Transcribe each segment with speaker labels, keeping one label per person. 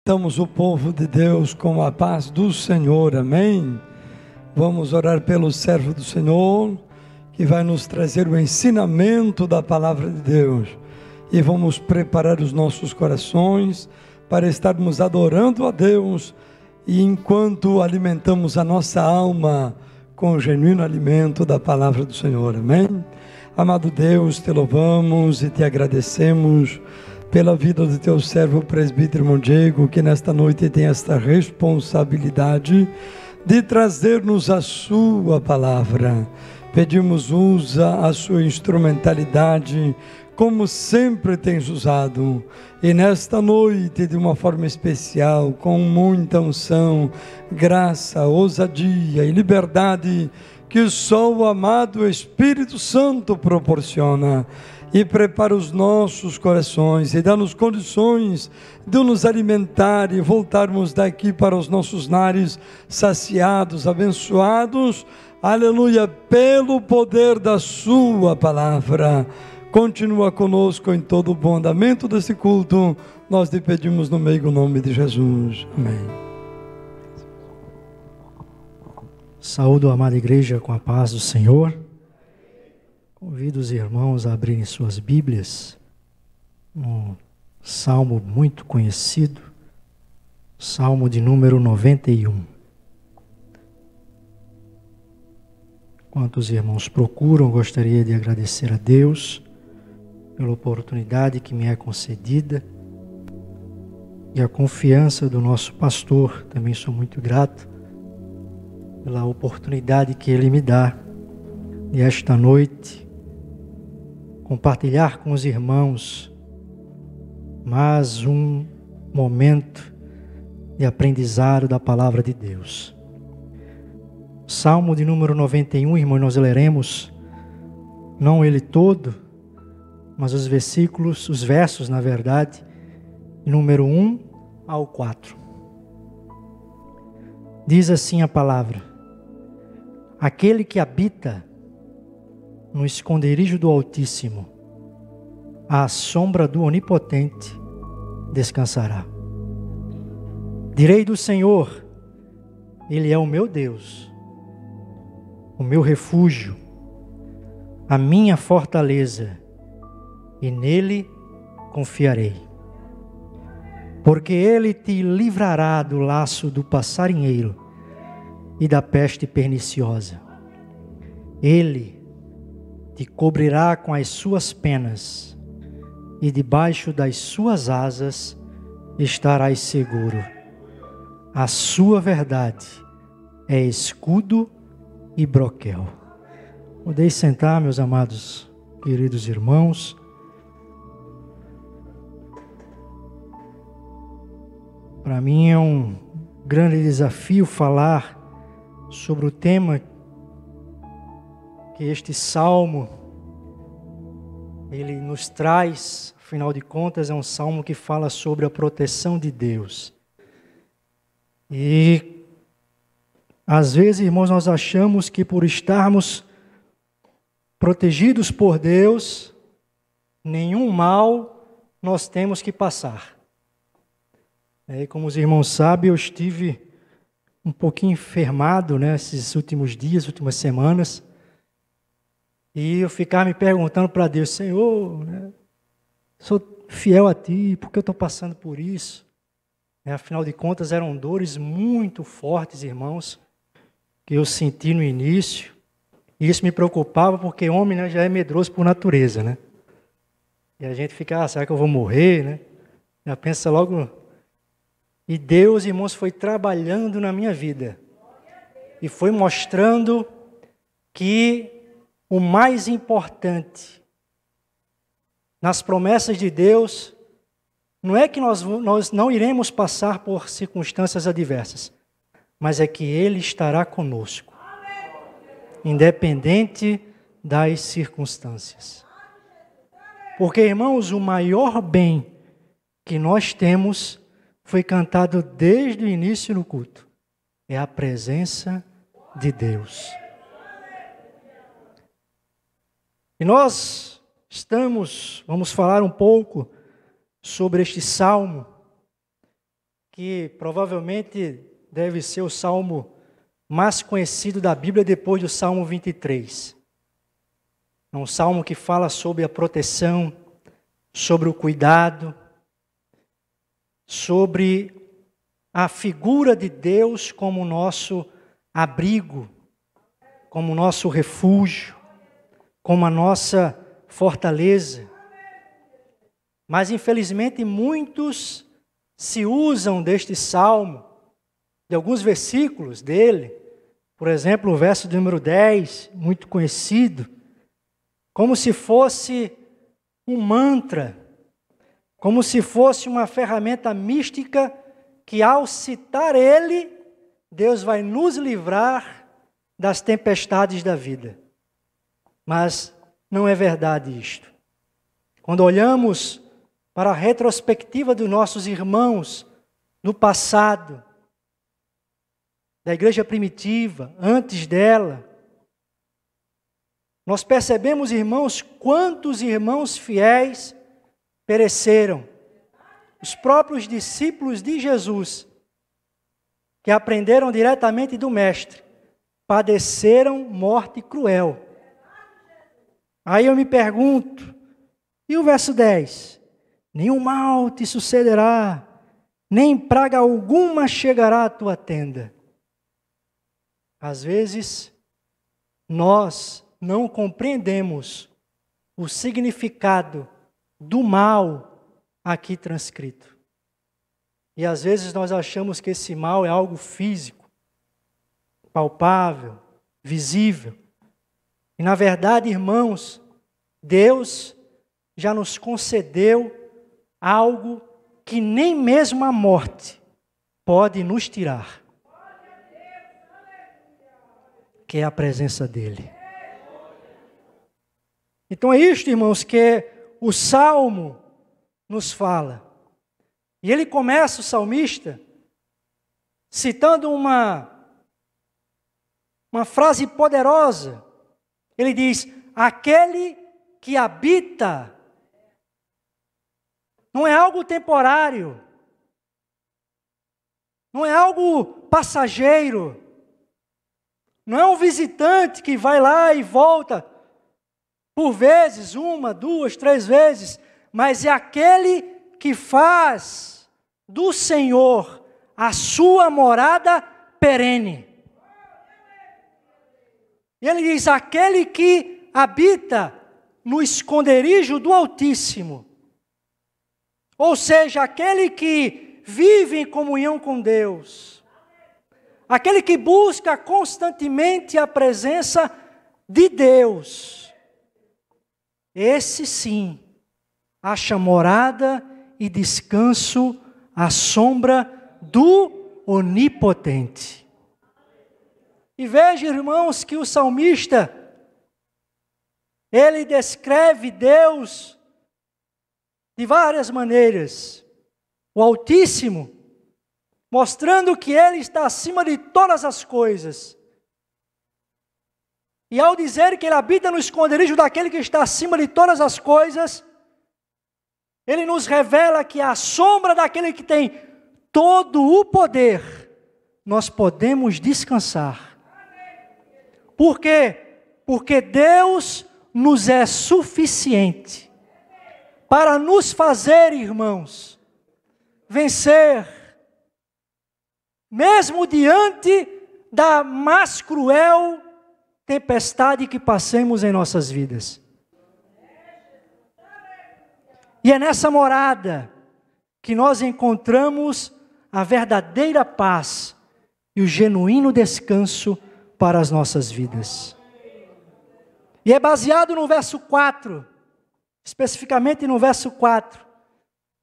Speaker 1: Estamos o povo de Deus com a paz do Senhor, amém? Vamos orar pelo servo do Senhor, que vai nos trazer o ensinamento da palavra de Deus. E vamos preparar os nossos corações para estarmos adorando a Deus, e enquanto alimentamos a nossa alma com o genuíno alimento da palavra do Senhor, amém? Amado Deus, te louvamos e te agradecemos pela vida do teu servo, o presbítero irmão Diego, que nesta noite tem esta responsabilidade de trazer-nos a sua palavra. Pedimos, usa a sua instrumentalidade, como sempre tens usado, e nesta noite, de uma forma especial, com muita unção, graça, ousadia e liberdade, que só o amado Espírito Santo proporciona, e prepara os nossos corações e dá-nos condições de nos alimentar e voltarmos daqui para os nossos lares saciados, abençoados, aleluia, pelo poder da sua palavra. Continua conosco em todo o bom andamento desse culto, nós te pedimos no meio do nome de Jesus, amém.
Speaker 2: Saúdo a amada igreja com a paz do Senhor. Convido os irmãos a abrirem suas Bíblias, um salmo muito conhecido, salmo de número 91. Enquanto os irmãos procuram, gostaria de agradecer a Deus pela oportunidade que me é concedida e a confiança do nosso pastor. Também sou muito grato pela oportunidade que ele me dá de esta noite compartilhar com os irmãos mais um momento de aprendizado da palavra de Deus. Salmo de número 91, irmãos, nós leremos não ele todo, mas os versos, na verdade, número 1 ao 4. Diz assim a palavra: aquele que habita no esconderijo do Altíssimo, à sombra do Onipotente descansará. Direi do Senhor, Ele é o meu Deus, o meu refúgio, a minha fortaleza, e nele confiarei. Porque Ele te livrará do laço do passarinheiro e da peste perniciosa. Ele te cobrirá com as suas penas, e debaixo das suas asas estarás seguro. A sua verdade é escudo e broquel. Podeis sentar, meus amados, queridos irmãos. Para mim é um grande desafio falar sobre o tema que este salmo ele nos traz. Afinal de contas, é um salmo que fala sobre a proteção de Deus. E às vezes, irmãos, nós achamos que por estarmos protegidos por Deus, nenhum mal nós temos que passar. E como os irmãos sabem, eu estive um pouquinho enfermado, esses últimos dias, últimas semanas. E eu ficava me perguntando para Deus: Senhor, sou fiel a Ti, por que eu estou passando por isso? Afinal de contas, eram dores muito fortes, irmãos, que eu senti no início. E isso me preocupava, porque homem já é medroso por natureza, E a gente fica, será que eu vou morrer, Já pensa logo. E Deus, irmãos, foi trabalhando na minha vida. E foi mostrando que o mais importante nas promessas de Deus não é que nós não iremos passar por circunstâncias adversas, mas é que Ele estará conosco, independente das circunstâncias. Porque, irmãos, o maior bem que nós temos foi cantado desde o início no culto: é a presença de Deus. E nós vamos falar um pouco sobre este salmo, que provavelmente deve ser o salmo mais conhecido da Bíblia depois do Salmo 23. É um salmo que fala sobre a proteção, sobre o cuidado, sobre a figura de Deus como nosso abrigo, como nosso refúgio, como a nossa fortaleza. Mas infelizmente muitos se usam deste salmo, de alguns versículos dele, por exemplo, o verso de número 10, muito conhecido, como se fosse um mantra, como se fosse uma ferramenta mística que, ao citar ele, Deus vai nos livrar das tempestades da vida. Mas não é verdade isto. Quando olhamos para a retrospectiva dos nossos irmãos no passado, da igreja primitiva, antes dela, nós percebemos, irmãos, quantos irmãos fiéis pereceram. Os próprios discípulos de Jesus, que aprenderam diretamente do Mestre, padeceram morte cruel. Aí eu me pergunto, e o verso 10? Nenhum mal te sucederá, nem praga alguma chegará à tua tenda. Às vezes, nós não compreendemos o significado do mal aqui transcrito. E às vezes nós achamos que esse mal é algo físico, palpável, visível. E na verdade, irmãos, Deus já nos concedeu algo que nem mesmo a morte pode nos tirar, que é a presença dEle. Então é isto, irmãos, que o Salmo nos fala. E ele começa, o salmista, citando uma frase poderosa. Ele diz, aquele que habita, não é algo temporário, não é algo passageiro, não é um visitante que vai lá e volta por vezes, 1, 2, 3 vezes, mas é aquele que faz do Senhor a sua morada perene. E ele diz, aquele que habita no esconderijo do Altíssimo, ou seja, aquele que vive em comunhão com Deus, aquele que busca constantemente a presença de Deus, esse sim acha morada e descanso à sombra do Onipotente. E veja, irmãos, que o salmista, ele descreve Deus de várias maneiras. O Altíssimo, mostrando que Ele está acima de todas as coisas. E ao dizer que Ele habita no esconderijo daquele que está acima de todas as coisas, Ele nos revela que à sombra daquele que tem todo o poder, nós podemos descansar. Por quê? Porque Deus nos é suficiente para nos fazer, irmãos, vencer, mesmo diante da mais cruel tempestade que passemos em nossas vidas. E é nessa morada que nós encontramos a verdadeira paz e o genuíno descanso para as nossas vidas. E é baseado no verso 4, especificamente no verso 4,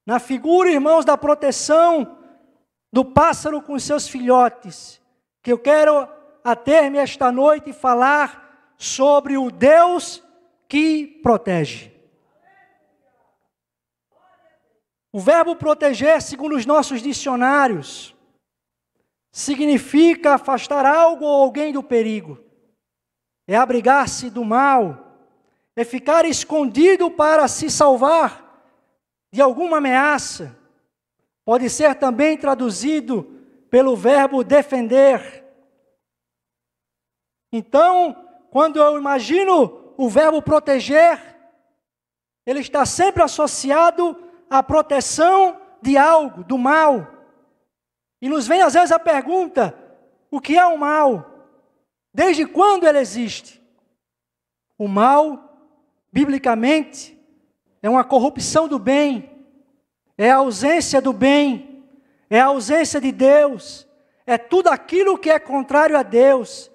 Speaker 2: na figura, irmãos, da proteção do pássaro com seus filhotes, que eu quero ater-me esta noite e falar sobre o Deus que protege. O verbo proteger, segundo os nossos dicionários, significa afastar algo ou alguém do perigo, é abrigar-se do mal, é ficar escondido para se salvar de alguma ameaça, Pode ser também traduzido pelo verbo defender. Então, quando eu imagino o verbo proteger, ele está sempre associado à proteção de algo, do mal. E nos vem às vezes a pergunta: o que é o mal? Desde quando ele existe? O mal, biblicamente, é uma corrupção do bem, é a ausência do bem, é a ausência de Deus, é tudo aquilo que é contrário a Deus.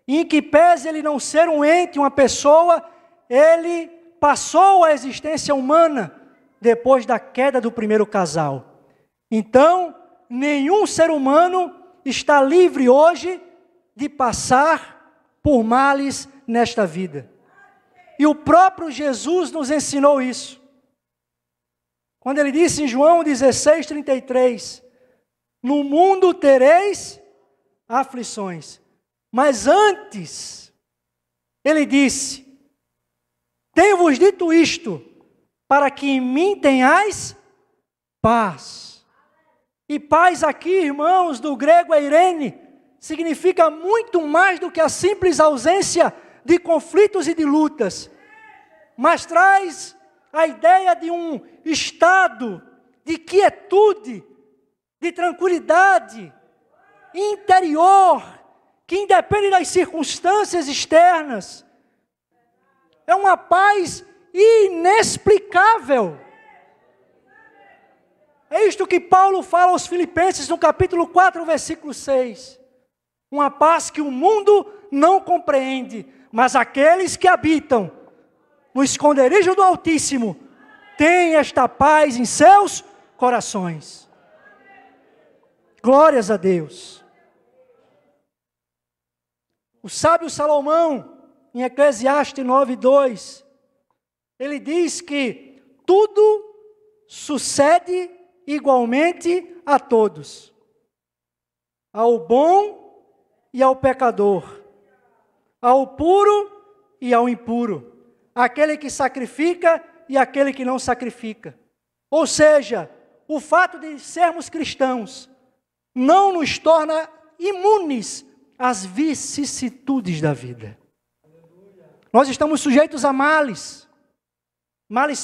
Speaker 2: E em que pese ele não ser um ente, uma pessoa, ele passou a existência humana depois da queda do primeiro casal. Então, nenhum ser humano está livre hoje de passar por males nesta vida. E o próprio Jesus nos ensinou isso. Quando ele disse em João 16:33, no mundo tereis aflições. Mas antes, ele disse, tenho-vos dito isto, para que em mim tenhais paz. E paz aqui, irmãos, do grego eirene, significa muito mais do que a simples ausência de conflitos e de lutas, mas traz a ideia de um estado de quietude, de tranquilidade interior, que independe das circunstâncias externas. É uma paz inexplicável. É isto que Paulo fala aos Filipenses no capítulo 4, versículo 6. Uma paz que o mundo não compreende, mas aqueles que habitam no esconderijo do Altíssimo têm esta paz em seus corações. Glórias a Deus. O sábio Salomão, em Eclesiastes 9:2, ele diz que tudo sucede igualmente a todos, ao bom e ao pecador, ao puro e ao impuro, aquele que sacrifica e aquele que não sacrifica. Ou seja, o fato de sermos cristãos não nos torna imunes às vicissitudes da vida. Nós estamos sujeitos a males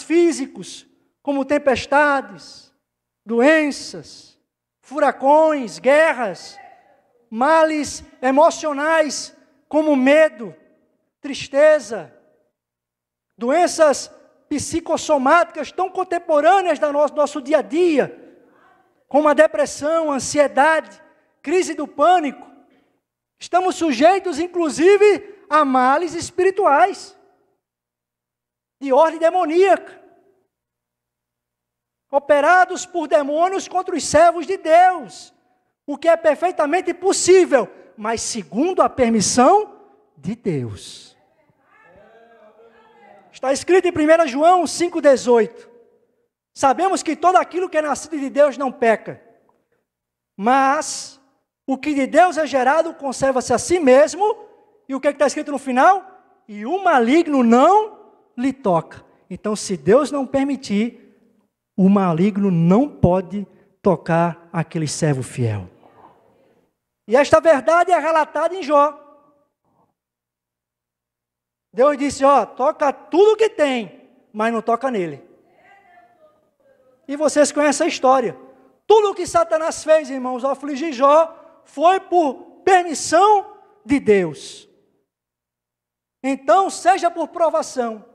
Speaker 2: físicos, como tempestades, doenças, furacões, guerras, males emocionais, como medo, tristeza, doenças psicossomáticas tão contemporâneas do nosso dia a dia, como a depressão, a ansiedade, crise do pânico. Estamos sujeitos, inclusive, a males espirituais, de ordem demoníaca, operados por demônios contra os servos de Deus, o que é perfeitamente possível, mas segundo a permissão de Deus. Está escrito em 1 João 5,18, sabemos que todo aquilo que é nascido de Deus não peca, mas o que de Deus é gerado conserva-se a si mesmo, e o que está escrito no final? E o maligno não lhe toca. Então, se Deus não permitir, o maligno não pode tocar aquele servo fiel. E esta verdade é relatada em Jó. Deus disse, toca tudo que tem, mas não toca nele. E vocês conhecem a história. Tudo o que Satanás fez, irmãos, ao afligir Jó, foi por permissão de Deus. Então, seja por provação,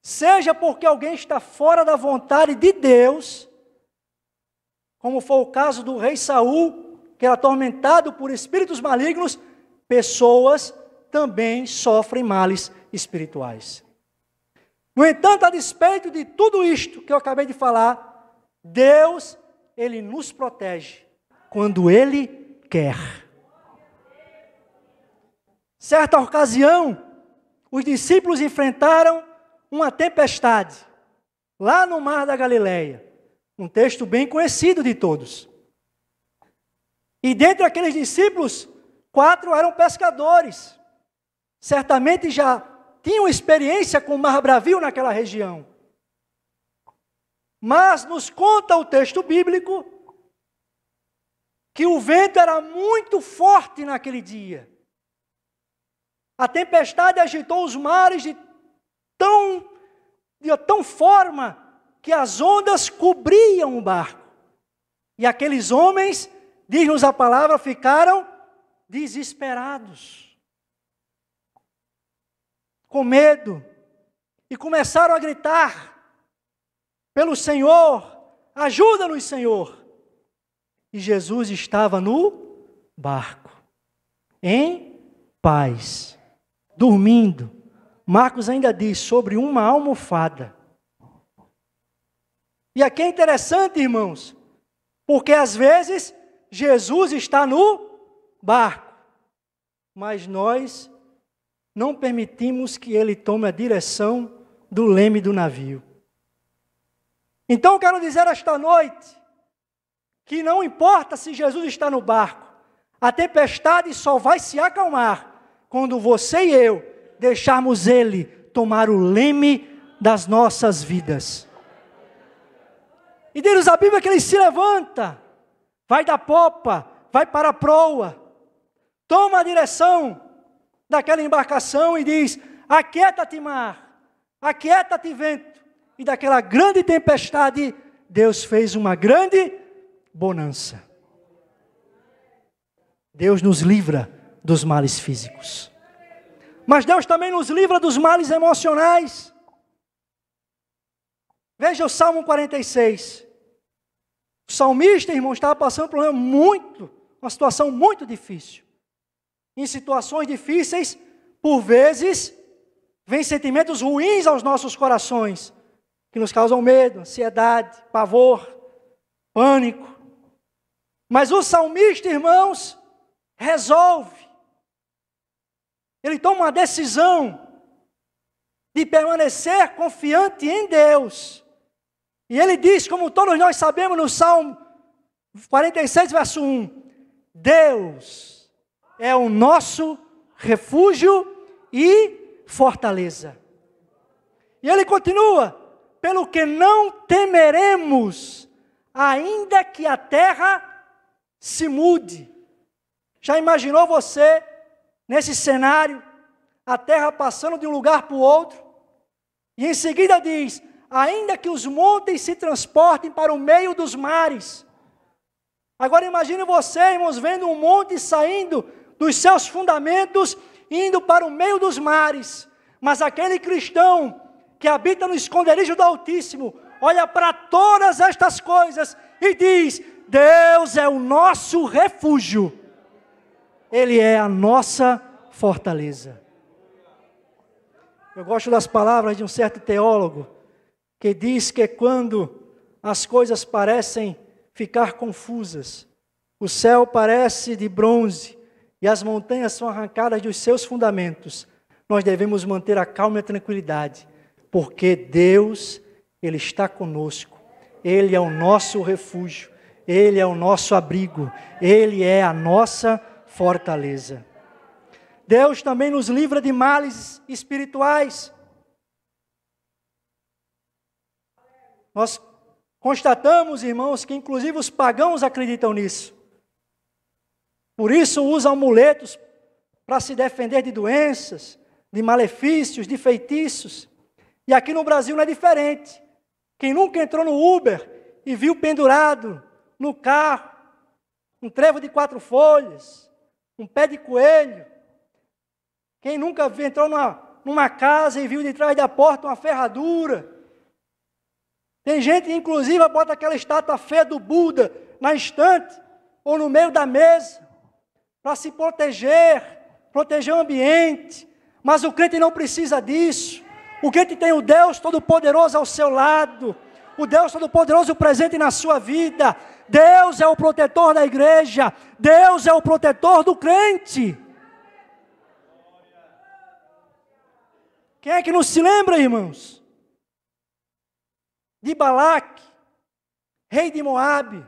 Speaker 2: seja porque alguém está fora da vontade de Deus, como foi o caso do rei Saul, que era atormentado por espíritos malignos, pessoas também sofrem males espirituais. No entanto, a despeito de tudo isto que eu acabei de falar, Deus, Ele nos protege quando Ele quer. Certa ocasião, os discípulos enfrentaram uma tempestade, lá no mar da Galileia, um texto bem conhecido de todos. E dentre aqueles discípulos, 4 eram pescadores, certamente já tinham experiência com o mar bravio naquela região. Mas nos conta o texto bíblico que o vento era muito forte naquele dia. A tempestade agitou os mares de tão forma que as ondas cobriam o barco. E aqueles homens, diz-nos a palavra, ficaram desesperados, com medo, e começaram a gritar pelo Senhor: ajuda-nos, Senhor. E Jesus estava no barco, em paz, dormindo. Marcos ainda diz, sobre uma almofada. E aqui é interessante, irmãos, porque às vezes Jesus está no barco, mas nós não permitimos que Ele tome a direção do leme do navio. Então eu quero dizer esta noite, que não importa se Jesus está no barco, a tempestade só vai se acalmar quando você e eu deixarmos Ele tomar o leme das nossas vidas. E diz a Bíblia que Ele se levanta, vai da popa, vai para a proa, toma a direção daquela embarcação e diz: aquieta-te mar, aquieta-te vento. E daquela grande tempestade, Deus fez uma grande bonança. Deus nos livra dos males físicos, mas Deus também nos livra dos males emocionais. Veja o Salmo 46. O salmista, irmão, estava passando por uma situação muito difícil. Em situações difíceis, por vezes, vem sentimentos ruins aos nossos corações, que nos causam medo, ansiedade, pavor, pânico. Mas o salmista, irmãos, resolve. Ele toma uma decisão de permanecer confiante em Deus. E ele diz, como todos nós sabemos no Salmo 46, verso 1, Deus é o nosso refúgio e fortaleza. E ele continua, pelo que não temeremos, ainda que a terra se mude. Já imaginou você, nesse cenário, a terra passando de um lugar para o outro? E em seguida diz, ainda que os montes se transportem para o meio dos mares. Agora imagine você, irmãos, vendo um monte saindo dos seus fundamentos, indo para o meio dos mares. Mas aquele cristão que habita no esconderijo do Altíssimo, olha para todas estas coisas e diz, Deus é o nosso refúgio. Ele é a nossa fortaleza. Eu gosto das palavras de um certo teólogo, que diz que quando as coisas parecem ficar confusas, o céu parece de bronze e as montanhas são arrancadas dos seus fundamentos, nós devemos manter a calma e a tranquilidade, porque Deus, Ele está conosco, Ele é o nosso refúgio, Ele é o nosso abrigo, Ele é a nossa fortaleza. Deus também nos livra de males espirituais. Nós constatamos, irmãos, que inclusive os pagãos acreditam nisso. Por isso usam amuletos para se defender de doenças, de malefícios, de feitiços. E aqui no Brasil não é diferente. Quem nunca entrou no Uber e viu pendurado no carro um trevo de 4 folhas, um pé de coelho? Quem nunca entrou numa casa e viu de trás da porta uma ferradura? Tem gente que inclusive bota aquela estátua feia do Buda na estante ou no meio da mesa para se proteger o ambiente. Mas o crente não precisa disso. O crente tem o Deus Todo-Poderoso ao seu lado, o Deus Todo-Poderoso presente na sua vida. Deus é o protetor da igreja, Deus é o protetor do crente. Quem é que não se lembra, irmãos? De Balaque, rei de Moabe,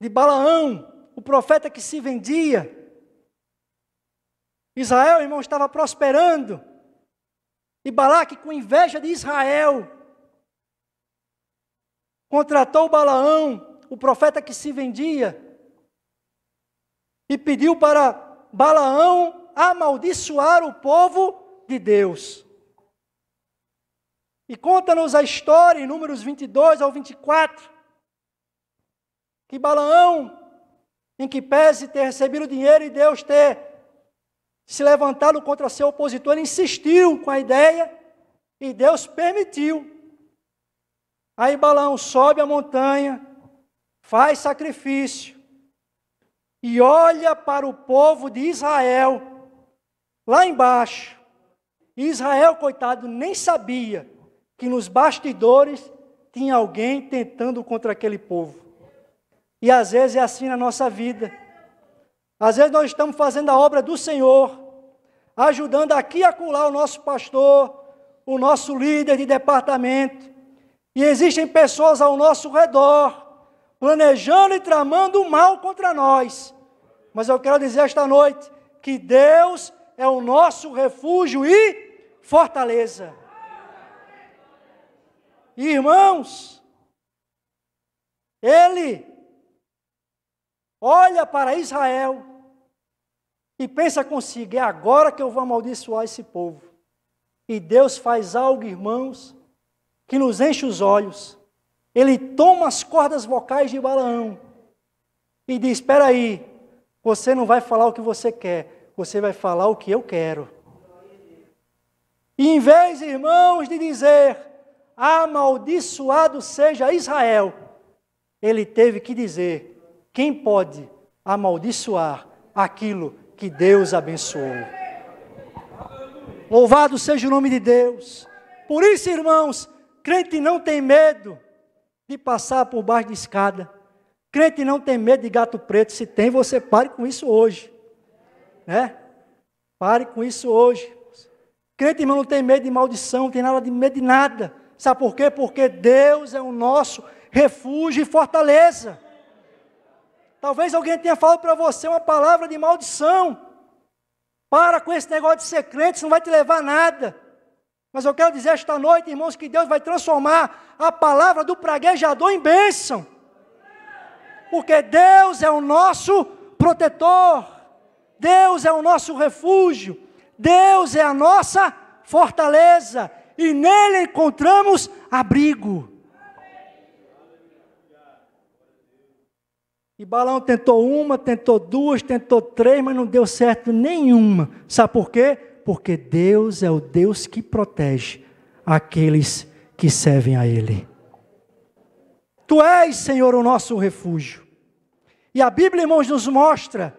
Speaker 2: de Balaão, o profeta que se vendia. Israel, irmão, estava prosperando, e Balaque com inveja de Israel, contratou Balaão, o profeta que se vendia, e pediu para Balaão amaldiçoar o povo de Deus. E conta-nos a história, em Números 22 ao 24, que Balaão, em que pese ter recebido o dinheiro e Deus ter se levantado contra seu opositor, ele insistiu com a ideia e Deus permitiu. Aí Balaão sobe a montanha, faz sacrifício e olha para o povo de Israel, lá embaixo. E Israel, coitado, nem sabia que nos bastidores tinha alguém tentando contra aquele povo. E às vezes é assim na nossa vida. Às vezes nós estamos fazendo a obra do Senhor, ajudando aqui e acolá o nosso pastor, o nosso líder de departamento. E existem pessoas ao nosso redor, planejando e tramando o mal contra nós. Mas eu quero dizer esta noite que Deus é o nosso refúgio e fortaleza. Irmãos, Ele olha para Israel e pensa consigo, é agora que eu vou amaldiçoar esse povo. E Deus faz algo, irmãos, que nos enche os olhos. Ele toma as cordas vocais de Balaão e diz, espera aí, você não vai falar o que você quer, você vai falar o que eu quero. E em vez, irmãos, de dizer, amaldiçoado seja Israel, ele teve que dizer, quem pode amaldiçoar aquilo que Deus abençoou? Louvado seja o nome de Deus. Por isso, irmãos, crente não tem medo de passar por baixo de escada. Crente não tem medo de gato preto. Se tem, você pare com isso hoje. Né? Pare com isso hoje. Crente, irmão, não tem medo de maldição, não tem nada de medo de nada. Sabe por quê? Porque Deus é o nosso refúgio e fortaleza. Talvez alguém tenha falado para você uma palavra de maldição. Para com esse negócio de ser crente, isso não vai te levar a nada. Mas eu quero dizer esta noite, irmãos, que Deus vai transformar a palavra do praguejador em bênção. Porque Deus é o nosso protetor. Deus é o nosso refúgio. Deus é a nossa fortaleza. E nele encontramos abrigo. E Balaão tentou uma, tentou duas, tentou três, mas não deu certo nenhuma. Sabe por quê? Porque Deus é o Deus que protege aqueles que servem a Ele. Tu és, Senhor, o nosso refúgio. E a Bíblia, irmãos, nos mostra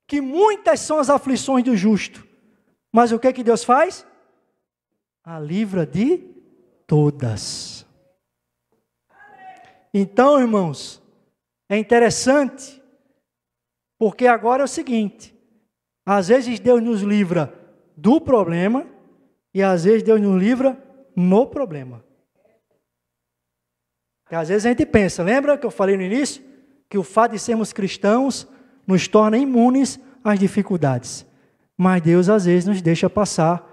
Speaker 2: que muitas são as aflições do justo. Mas o que é que Deus faz? A livra de todas. Então, irmãos, é interessante, porque agora é o seguinte, às vezes Deus nos livra do problema, e às vezes Deus nos livra no problema. Porque às vezes a gente pensa, lembra que eu falei no início? Que o fato de sermos cristãos nos torna imunes às dificuldades. Mas Deus às vezes nos deixa passar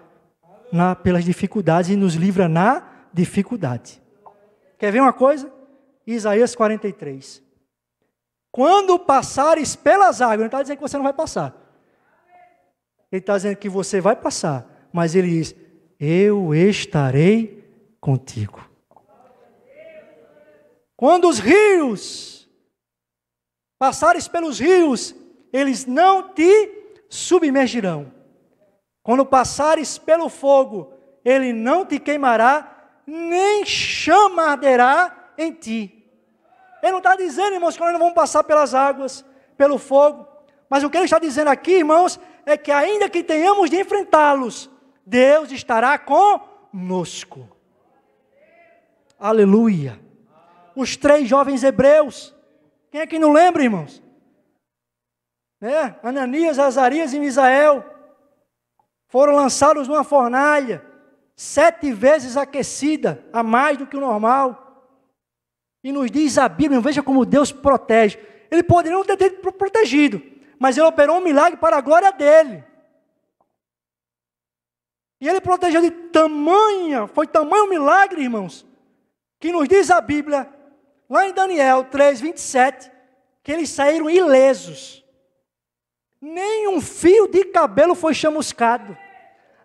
Speaker 2: pelas dificuldades e nos livra na dificuldade. Quer ver uma coisa? Isaías 43. Quando passares pelas águas, não está dizendo que você não vai passar. Ele está dizendo que você vai passar, mas ele diz, eu estarei contigo. Quando os rios, passares pelos rios, eles não te submergirão. Quando passares pelo fogo, ele não te queimará, nem chama arderá em ti. Ele não está dizendo, irmãos, que nós não vamos passar pelas águas, pelo fogo. Mas o que ele está dizendo aqui, irmãos, é que ainda que tenhamos de enfrentá-los, Deus estará conosco. Aleluia. Os 3 jovens hebreus, quem é que não lembra, irmãos? Ananias, Azarias e Misael foram lançados numa fornalha, 7 vezes aquecida, a mais do que o normal. E nos diz a Bíblia, veja como Deus protege. Ele poderia não ter protegido, mas ele operou um milagre para a glória dele. E ele protegeu de foi tamanho milagre, irmãos, que nos diz a Bíblia, lá em Daniel 3, 27, que eles saíram ilesos. Nem um fio de cabelo foi chamuscado.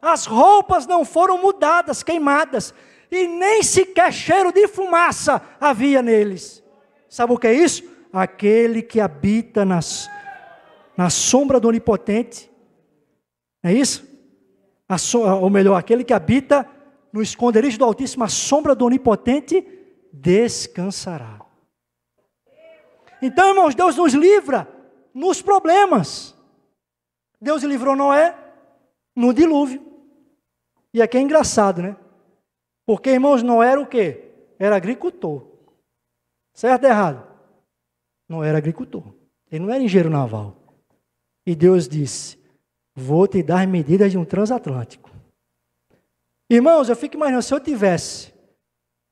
Speaker 2: As roupas não foram mudadas, queimadas. E nem sequer cheiro de fumaça havia neles. Sabe o que é isso? Aquele que habita na sombra do Onipotente. É isso? Ou melhor, aquele que habita no esconderijo do Altíssimo, a sombra do Onipotente, descansará. Então, irmãos, Deus nos livra nos problemas. Deus livrou Noé no dilúvio. E aqui é engraçado, né? Porque, irmãos, Noé era o quê? Era agricultor. Certo ou errado? Não era agricultor. Ele não era engenheiro naval. E Deus disse, vou te dar medidas de um transatlântico. Irmãos, eu fico imaginando, se eu tivesse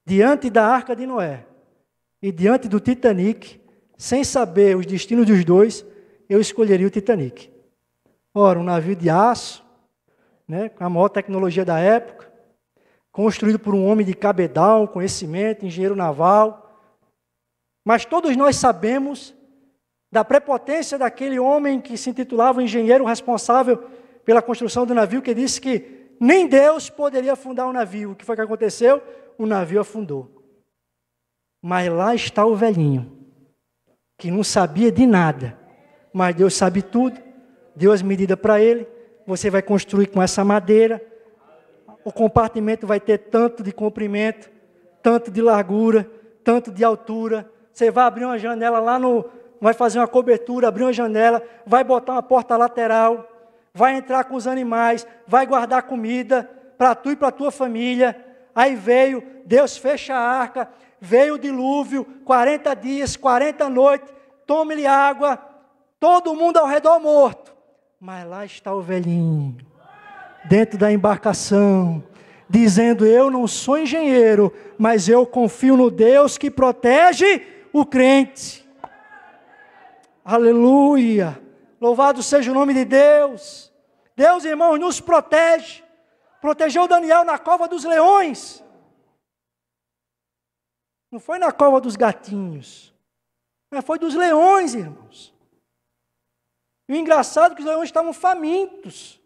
Speaker 2: diante da arca de Noé e diante do Titanic, sem saber os destinos dos dois, eu escolheria o Titanic. Ora, um navio de aço, né, com a maior tecnologia da época, construído por um homem de cabedal, conhecimento, engenheiro naval. Mas todos nós sabemos da prepotência daquele homem que se intitulava o engenheiro responsável pela construção do navio, que disse que nem Deus poderia afundar o navio. O que foi que aconteceu? O navio afundou. Mas lá está o velhinho, que não sabia de nada, mas Deus sabe tudo, deu as medidas para ele. Você vai construir com essa madeira, o compartimento vai ter tanto de comprimento, tanto de largura, tanto de altura. Você vai abrir uma janela lá vai fazer uma cobertura, abrir uma janela, vai botar uma porta lateral, vai entrar com os animais, vai guardar comida para tu e para a tua família. Aí veio, Deus fecha a arca, veio o dilúvio, 40 dias, 40 noites, tome-lhe água, todo mundo ao redor morto. Mas lá está o velhinho, dentro da embarcação, dizendo, eu não sou engenheiro, mas eu confio no Deus que protege o crente. Aleluia! Louvado seja o nome de Deus. Deus, irmãos, nos protege. Protegeu Daniel na cova dos leões. Não foi na cova dos gatinhos, mas foi dos leões, irmãos. E o engraçado é que os leões estavam famintos.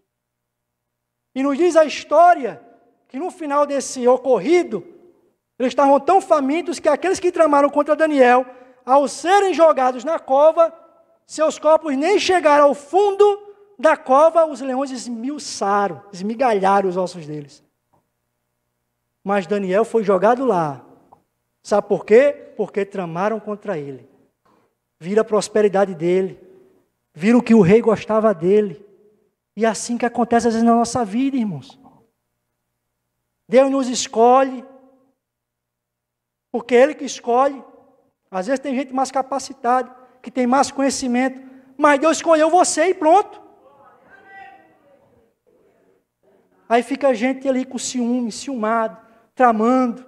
Speaker 2: E nos diz a história que no final desse ocorrido, eles estavam tão famintos que aqueles que tramaram contra Daniel, ao serem jogados na cova, seus corpos nem chegaram ao fundo da cova, os leões esmigalharam os ossos deles. Mas Daniel foi jogado lá. Sabe por quê? Porque tramaram contra ele. Viram a prosperidade dele. Viram que o rei gostava dele. E é assim que acontece às vezes na nossa vida, irmãos. Deus nos escolhe, porque Ele que escolhe. Às vezes tem gente mais capacitada, que tem mais conhecimento, mas Deus escolheu você e pronto. Aí fica a gente ali com ciúme, ciumado, tramando.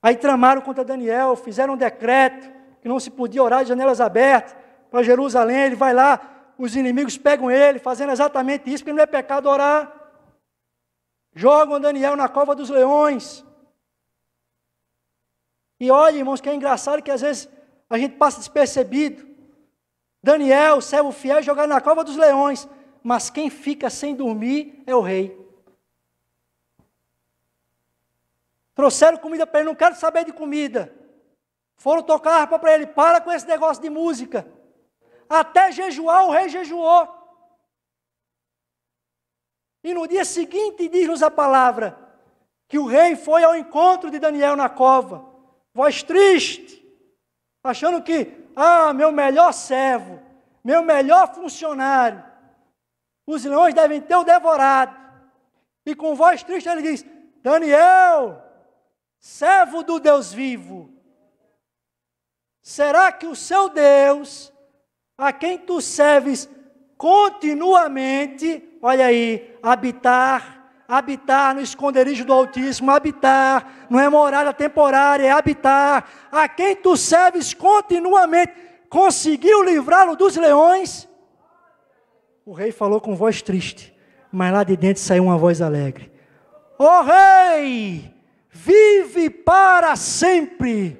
Speaker 2: Aí tramaram contra Daniel, fizeram um decreto, que não se podia orar de janelas abertas, para Jerusalém. Ele vai lá, os inimigos pegam ele, fazendo exatamente isso, porque não é pecado orar. Jogam Daniel na cova dos leões. E olha, irmãos, que é engraçado que às vezes a gente passa despercebido. Daniel, servo fiel, jogado na cova dos leões. Mas quem fica sem dormir é o rei. Trouxeram comida para ele, não quero saber de comida. Foram tocar a harpa para ele, para com esse negócio de música. Até jejuar, o rei jejuou. E no dia seguinte, diz-nos a palavra, que o rei foi ao encontro de Daniel na cova, voz triste, achando que, meu melhor servo, meu melhor funcionário, os leões devem ter o devorado. E com voz triste ele diz, Daniel, servo do Deus vivo, será que o seu Deus, a quem tu serves continuamente, olha aí, habitar no esconderijo do Altíssimo, habitar, não é morada temporária, é habitar, a quem tu serves continuamente, conseguiu livrá-lo dos leões? O rei falou com voz triste, mas lá de dentro saiu uma voz alegre. Ó rei, vive para sempre.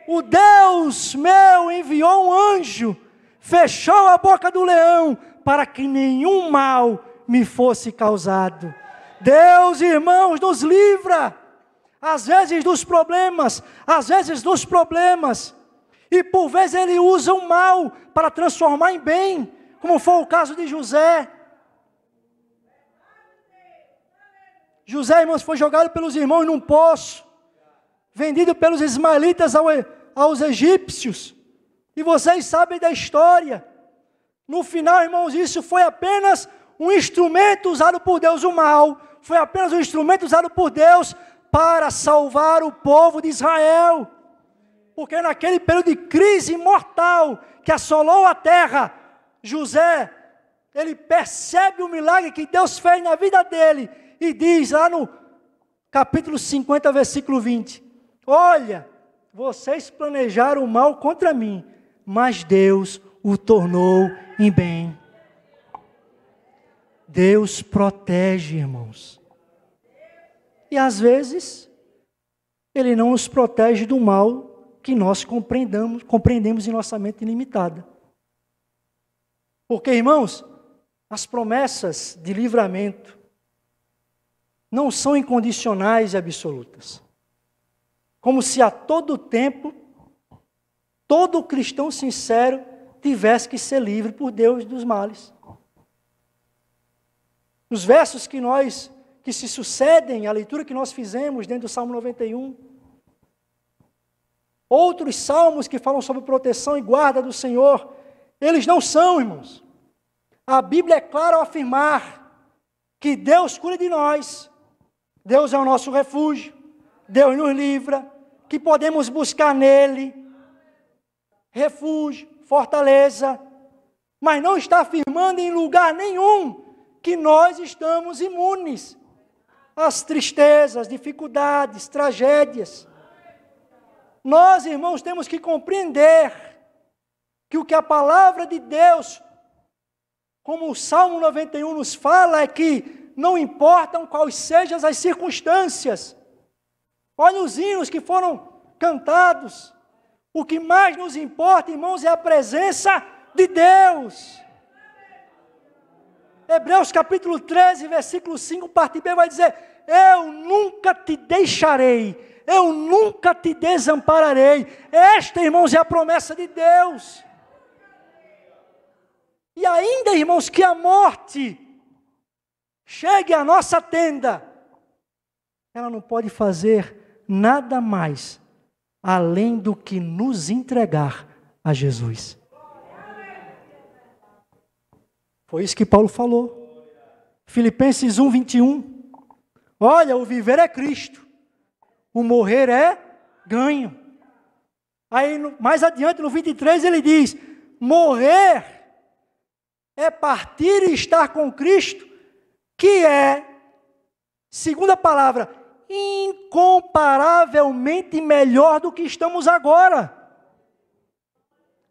Speaker 2: O Deus meu enviou um anjo, fechou a boca do leão, para que nenhum mal me fosse causado. Deus, irmãos, nos livra, às vezes dos problemas, e por vezes Ele usa o mal para transformar em bem, como foi o caso de José. José, irmãos, foi jogado pelos irmãos num poço, vendido pelos ismaelitas aos egípcios, e vocês sabem da história. No final, irmãos, isso foi apenas um instrumento usado por Deus, o mal, foi apenas um instrumento usado por Deus para salvar o povo de Israel, porque naquele período de crise mortal que assolou a terra, José, ele percebe o milagre que Deus fez na vida dele, e diz lá no capítulo 50, versículo 20, olha, vocês planejaram o mal contra mim, mas Deus o tornou em bem. Deus protege, irmãos. E às vezes, Ele não nos protege do mal que nós compreendemos em nossa mente limitada. Porque, irmãos, as promessas de livramento não são incondicionais e absolutas. Como se a todo tempo, todo cristão sincero tivesse que ser livre por Deus dos males. Os versos que se sucedem, a leitura que nós fizemos dentro do Salmo 91, outros salmos que falam sobre proteção e guarda do Senhor, eles não são, irmãos. A Bíblia é clara ao afirmar que Deus cuida de nós, Deus é o nosso refúgio, Deus nos livra, que podemos buscar nele refúgio, fortaleza, mas não está afirmando em lugar nenhum que nós estamos imunes às tristezas, dificuldades, tragédias. Nós, irmãos, temos que compreender que o que a palavra de Deus, como o Salmo 91 nos fala, é que não importam quais sejam as circunstâncias. Olha os hinos que foram cantados. O que mais nos importa, irmãos, é a presença de Deus. Hebreus capítulo 13, versículo 5, parte B, vai dizer: eu nunca te deixarei, eu nunca te desampararei. Esta, irmãos, é a promessa de Deus. E ainda, irmãos, que a morte chegue à nossa tenda, ela não pode fazer nada mais além do que nos entregar a Jesus. Foi isso que Paulo falou. Filipenses 1, 21. Olha, o viver é Cristo, o morrer é ganho. Aí, mais adiante, no 23, ele diz: morrer é partir e estar com Cristo, que é, segunda palavra, incomparavelmente melhor do que estamos agora.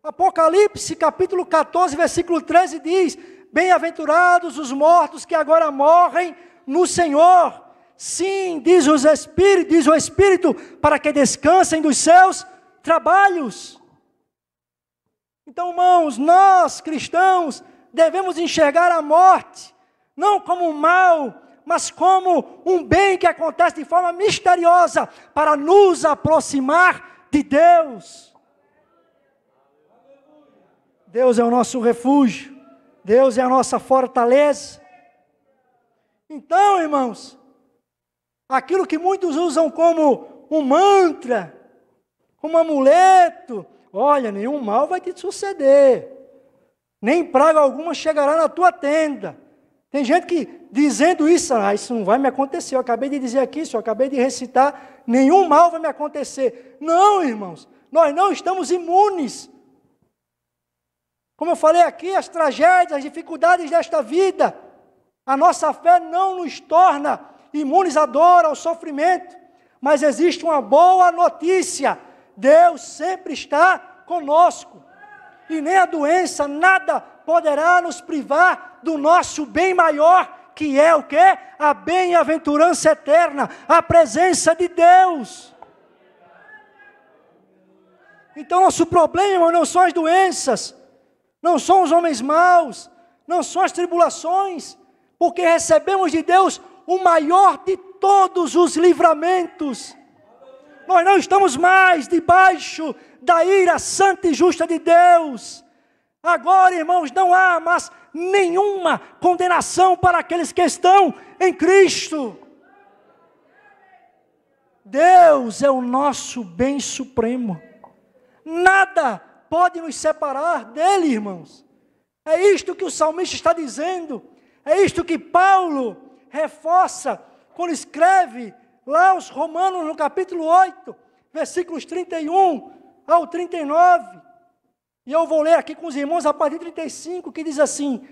Speaker 2: Apocalipse, capítulo 14, versículo 13 diz: bem-aventurados os mortos que agora morrem no Senhor. Sim, diz o Espírito, para que descansem dos seus trabalhos. Então, irmãos, nós cristãos devemos enxergar a morte não como um mal, mas como um bem que acontece de forma misteriosa para nos aproximar de Deus. Deus é o nosso refúgio, Deus é a nossa fortaleza. Então, irmãos, aquilo que muitos usam como um mantra, como um amuleto, olha, nenhum mal vai te suceder, nem praga alguma chegará na tua tenda. Tem gente que dizendo isso, isso não vai me acontecer, eu acabei de dizer aqui, eu acabei de recitar, nenhum mal vai me acontecer. Não, irmãos, nós não estamos imunes. Como eu falei aqui, as tragédias, as dificuldades desta vida, a nossa fé não nos torna imunes à dor, ao sofrimento, mas existe uma boa notícia: Deus sempre está conosco, e nem a doença, nada poderá nos privar do nosso bem maior, que é o quê? A bem-aventurança eterna, a presença de Deus. Então nosso problema, irmão, não são as doenças, não são os homens maus, não são as tribulações, porque recebemos de Deus o maior de todos os livramentos. Nós não estamos mais debaixo da ira santa e justa de Deus. Agora, irmãos, não há mais nenhuma condenação para aqueles que estão em Cristo. Deus é o nosso bem supremo. Nada pode nos separar dele, irmãos. É isto que o salmista está dizendo. É isto que Paulo reforça quando escreve lá aos Romanos no capítulo 8, versículos 31 ao 39. E eu vou ler aqui com os irmãos a partir de 35, que diz assim: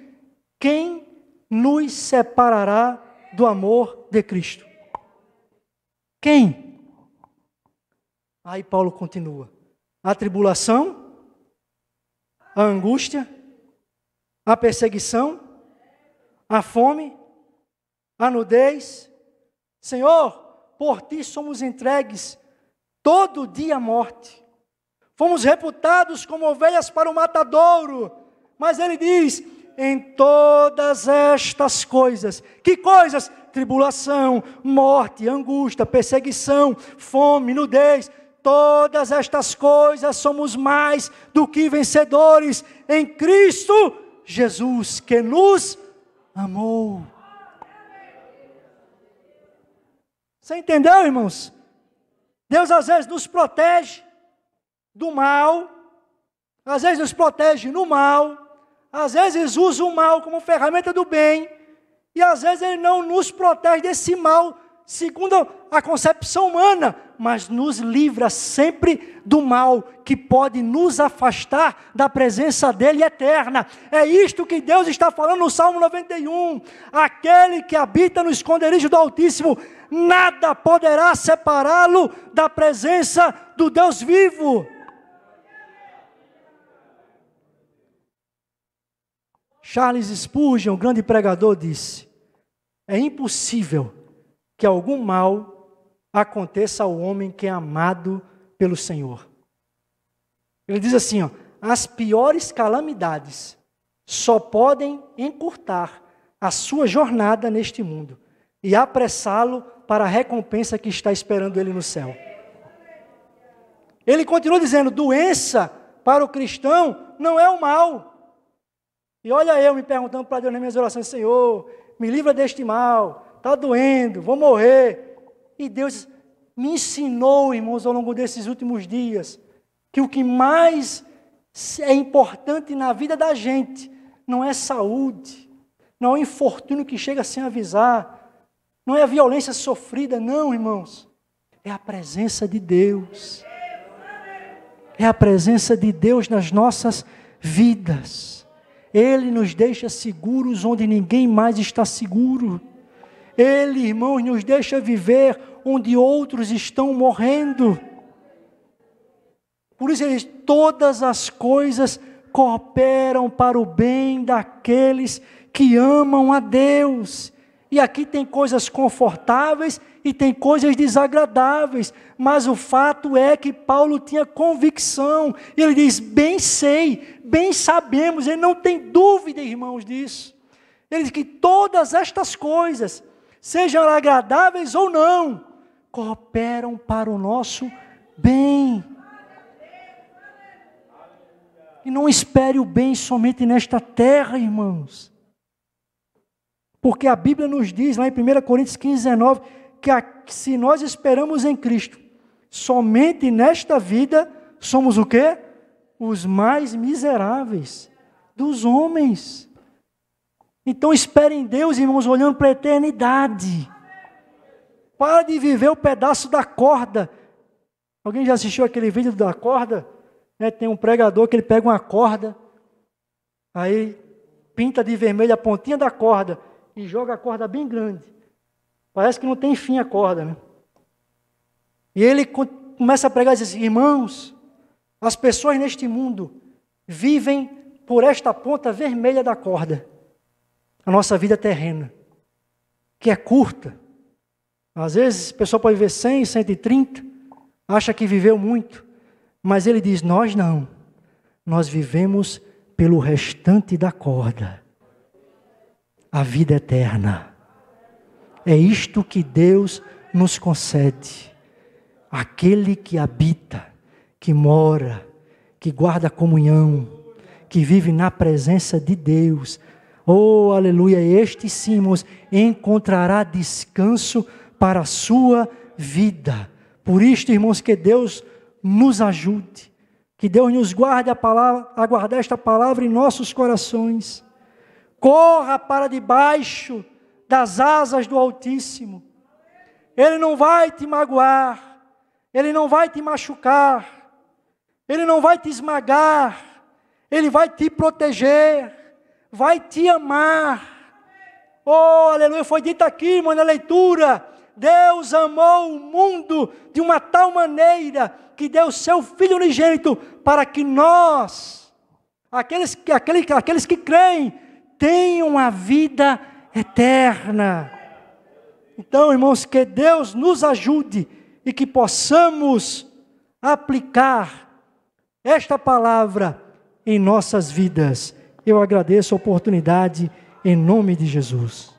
Speaker 2: quem nos separará do amor de Cristo? Quem? Aí Paulo continua: a tribulação, a angústia, a perseguição, a fome, a nudez. Senhor, por ti somos entregues todo dia à morte. Fomos reputados como ovelhas para o matadouro. Mas ele diz: em todas estas coisas. Que coisas? Tribulação, morte, angústia, perseguição, fome, nudez. Todas estas coisas somos mais do que vencedores em Cristo Jesus, que nos amou. Você entendeu, irmãos? Deus às vezes nos protege do mal, às vezes nos protege no mal, às vezes usa o mal como ferramenta do bem, e às vezes Ele não nos protege desse mal, segundo a concepção humana, mas nos livra sempre do mal, que pode nos afastar da presença dEle eterna. É isto que Deus está falando no Salmo 91, aquele que habita no esconderijo do Altíssimo, nada poderá separá-lo da presença do Deus vivo. Charles Spurgeon, o grande pregador, disse: é impossível que algum mal aconteça ao homem que é amado pelo Senhor. Ele diz assim, as piores calamidades só podem encurtar a sua jornada neste mundo e apressá-lo para a recompensa que está esperando ele no céu. Ele continua dizendo: doença para o cristão não é o mal. E olha eu me perguntando para Deus nas minhas orações: Senhor, me livra deste mal, está doendo, vou morrer. E Deus me ensinou, irmãos, ao longo desses últimos dias, que o que mais é importante na vida da gente não é saúde, não é o infortúnio que chega sem avisar, não é a violência sofrida, não, irmãos. É a presença de Deus. É a presença de Deus nas nossas vidas. Ele nos deixa seguros onde ninguém mais está seguro. Ele, irmãos, nos deixa viver onde outros estão morrendo. Por isso ele diz: todas as coisas cooperam para o bem daqueles que amam a Deus. E aqui tem coisas confortáveis e tem coisas desagradáveis, mas o fato é que Paulo tinha convicção. Ele diz: bem sei, bem sabemos, ele não tem dúvida, irmãos, disso. Ele diz que todas estas coisas, sejam agradáveis ou não, cooperam para o nosso bem. E não espere o bem somente nesta terra, irmãos. Porque a Bíblia nos diz, lá em 1 Coríntios 15, 19, que se nós esperamos em Cristo, somente nesta vida, somos o quê? Os mais miseráveis dos homens. Então espere em Deus, irmãos, olhando para a eternidade. Para de viver o pedaço da corda. Alguém já assistiu aquele vídeo da corda? Tem um pregador que ele pega uma corda, aí pinta de vermelho a pontinha da corda, e joga a corda bem grande. Parece que não tem fim a corda, né? E ele começa a pregar e diz assim: irmãos, as pessoas neste mundo vivem por esta ponta vermelha da corda, a nossa vida terrena. que é curta. Às vezes a pessoa pode viver 100, 130, acha que viveu muito, mas ele diz, nós não. Nós vivemos pelo restante da corda. A vida eterna. É isto que Deus nos concede. Aquele que habita, que mora, que guarda comunhão, que vive na presença de Deus. Oh, aleluia, este sim, irmãos, encontrará descanso para a sua vida. Por isto, irmãos, que Deus nos ajude, que Deus nos guarde a guardar esta palavra em nossos corações. Corra para debaixo das asas do Altíssimo. Ele não vai te magoar, Ele não vai te machucar, Ele não vai te esmagar, Ele vai te proteger, vai te amar. Oh, aleluia, foi dito aqui, irmão, na leitura, Deus amou o mundo de uma tal maneira que deu seu Filho unigênito para que nós, aqueles que creem, tenham a vida eterna. Então, irmãos, que Deus nos ajude e que possamos aplicar esta palavra em nossas vidas. Eu agradeço a oportunidade em nome de Jesus.